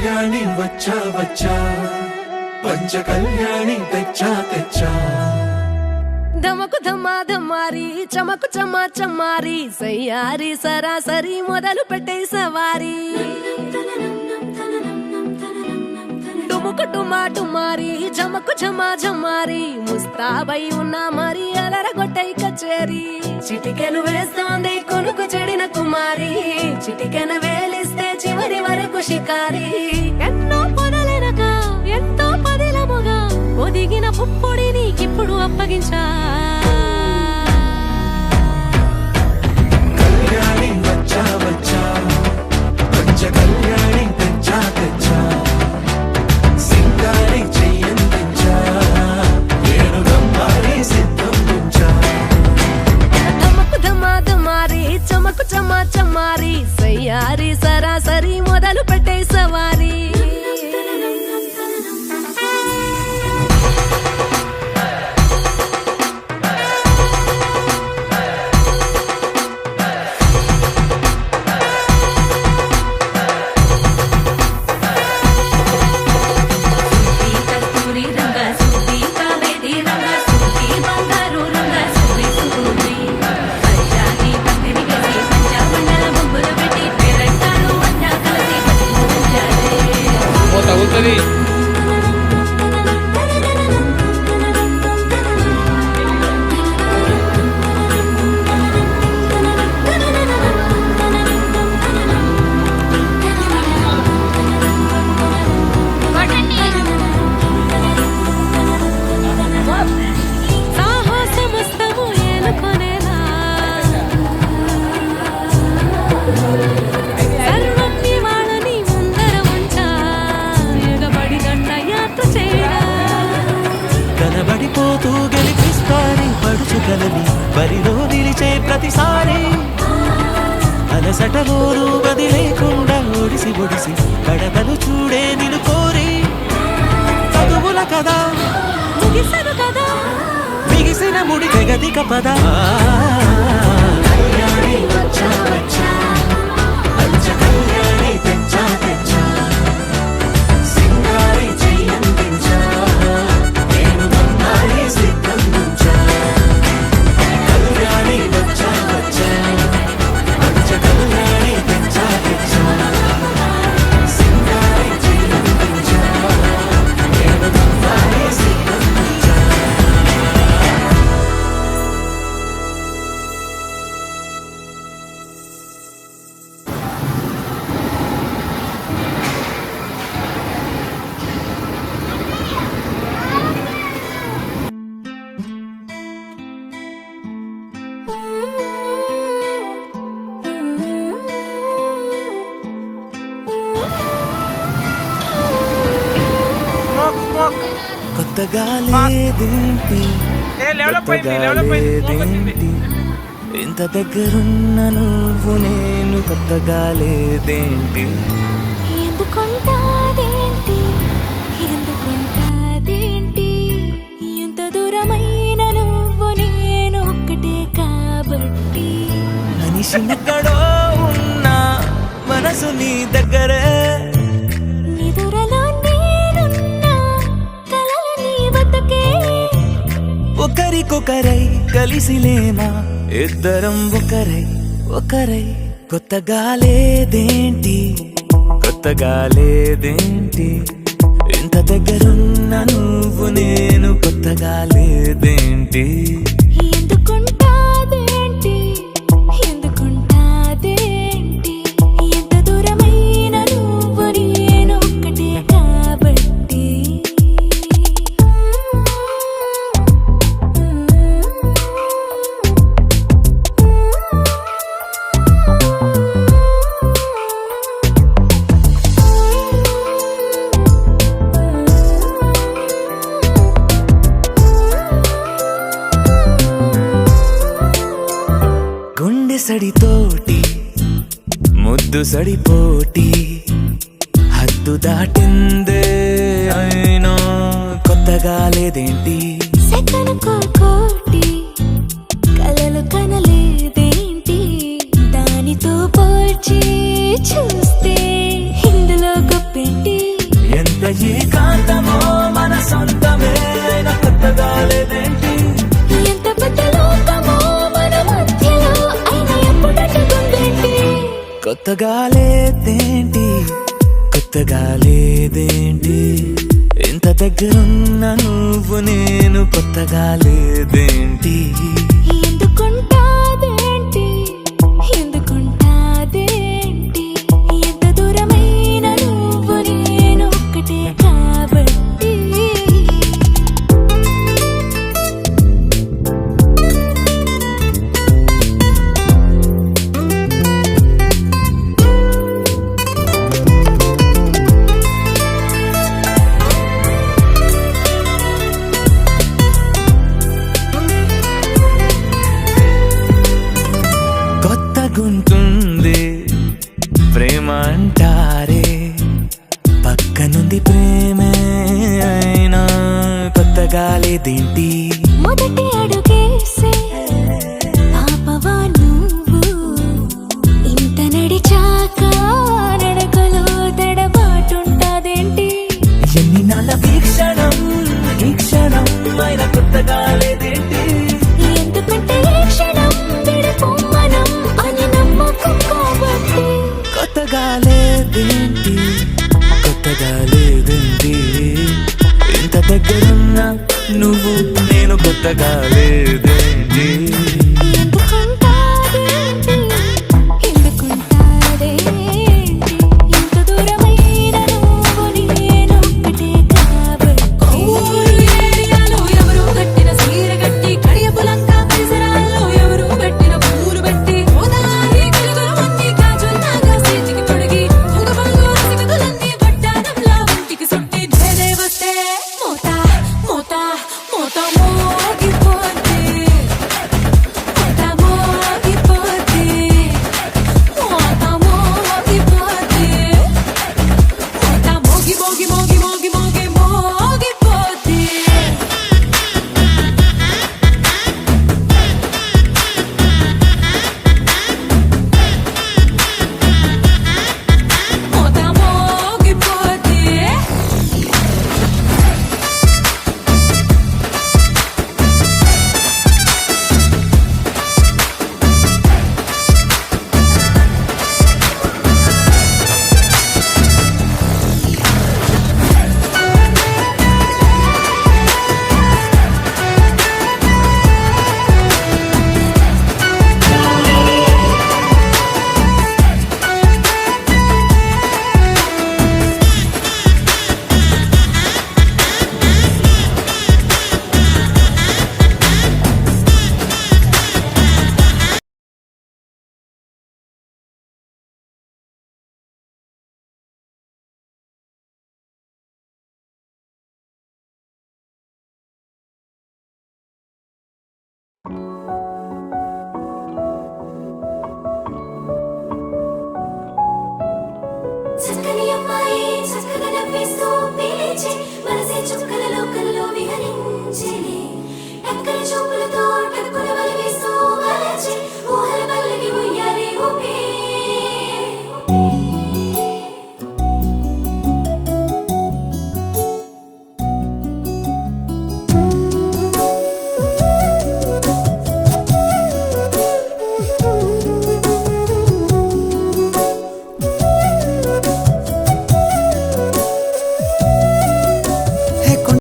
కళ్యాణి వచ్చా వచ్చా పంచ కళ్యాణి తెచ్చా తెచ్చా ధమకు ధమ్మా ధమ్మారి చమకు చమ్మా చమ్మారి సయ్యారి సరాసరి మొదలు పెట్టే సవారీ డుముకు డుమా డుమారి జమకు ఝమా ఝమారి ముస్తాబై ఉన్నా మరి అలరగొట్టై కచేరి చిటికెను వేస్తోంది కొనుకు చెడిన కుమారి చిటికెను వేలిస్తే చివరి వరకు షికారి ఎన్నో పొదలెనక ఎంతో పదిలముగా ఒదిగిన పుప్పొడి నీకిప్పుడు అప్పగించా కళ్యాణి వచ్చా వచ్చా పంచ కళ్యాణి తెచ్చా తెచ్చా సింగారి చెయ్యందించా ఏడు గమ్మారి సిద్ధందించా ధమకు ధమా ధమారి చమకు చమ్మా చమ్మారి సయ్యారి సరాసరి మొదలు పెట్టే సవారీ కనబడిపోతూ గెలిపిస్తాని పడుచుకలని బరిలో నిలిచే ప్రతిసారి అలసటలోనూ గది లేకుండా ఒడిసి ఒడిసి కడగలు చూడే నిన్ను కోరి చదువుల కదా ముగిసను కదా బిగిసిన ముడి తెగదిక పద కళ్యాణి వచ్చా వచ్చా పంచ కళ్యాణి తెచ్చా తెచ్చా సింగారి చెయ్యందించా నేను గమ్మారి సిద్ధందించా కళ్యాణి వచ్చా వచ్చా పంచ కళ్యాణి తెచ్చా తెచ్చా సింగారి చెయ్యందించా నేను గమ్మారి సిద్ధందించా కొత్తగా లేదేంటి కొత్తగా లేదేంటి ఇంత దగ్గరున్న నువ్వు నేను కొత్తగా లేదేంటి ఎందుకుంటాదేంటి ఎందుకుంటాదేంటి ఎంత దూరమైన నువ్వు నేను ఒక్కటే కాబట్టి మనిషినెక్కడో ఉన్నా మనసు నీ దగ్గరే నిదురలో నేనున్నా కలల నీ వద్దకే ఒకరికొకరై కలిసిలేమా ఇద్దరం ఒకరై ఒకరై కొత్తగా లేదేంటి కొత్తగా లేదేంటి ఇంత దగ్గరున్న నువ్వు నేను కొత్తగా లేదేంటి ఎందుకుంటాదేంటి ఎందుకుంటాదేంటి ఎంత దూరమైన నువ్వు నేను ఒక్కటే కాబట్టి గుండె సడితోటి ముద్దు సడిపోటి హద్దు దాటిందే అయినా కొత్తగా లేదేంటి సెకనుకో కోటి కలలు కనలేదేంటి దానితో పోల్చి చూస్తే ఇందులో గొప్పేంటి కొత్తగా లేదేంటి కొత్తగా లేదేంటి ఇంత దగ్గరున్న నువ్వు నేను కొత్తగా లేదేంటి ఎందుకుంటాదేంటి ఎందుకుంటాదేంటి ఎంత దూరమైన నువ్వు నేను ఒక్కటే కాబట్టి కొత్తగుంటుంది ప్రేమ అంటారే పక్కనుంది ప్రేమే అయినా కొత్తగా లేదేంటి మొదటి అడుగేసే పాపవా నువ్వు ఇంత నడిచాక నడకలో తడబాటుంటాదేంటి ఎన్ని నాళ్ళ వీక్షణం ఈ క్షణం అయినా కొత్తగా లేదేంటి ఎందుకంటే ఈ క్షణం విడిపోమనం అని నమ్మకం కాబట్టి కొత్తగా లేదేంటి కొత్తగా లేదేంటి ఇంత దగ్గరున్న నువ్వు నేను కొత్తగా లేదేంటి ఎందుకుంటాదేంటి ఎందుకుంటాదేంటి ఇంత దూరమైన నువ్వు నేను ఒక్కటే కాబట్టి ఊరు ఏరియాలో ఎవరు కట్టిన సీర కట్టి కడియపులంక పరిసరాల్లో ఎవరు పెట్టిన పూలు పెట్టి గోదావరి కలుగులన్నీ గాజుల్లాగా చేతికి తొడిగి తుంగభంగు సిగతులన్నీ వడ్డానంలా ఒంటికి సుట్టి నేనే వస్తే మోత మోత మోత మోగిపోతే మోత మోగిపోతే మోత మోగిపోతే మోత మోగి మోగి మోగి మోగి మోగి మోగిపోతే మోత మోగిపోతే చక్కని అమ్మాయి చక్కగా నవ్విస్తూ పిలిచి మనసే చుక్కలలో కలలో విహరించెనే ఎక్కడి చూపులతో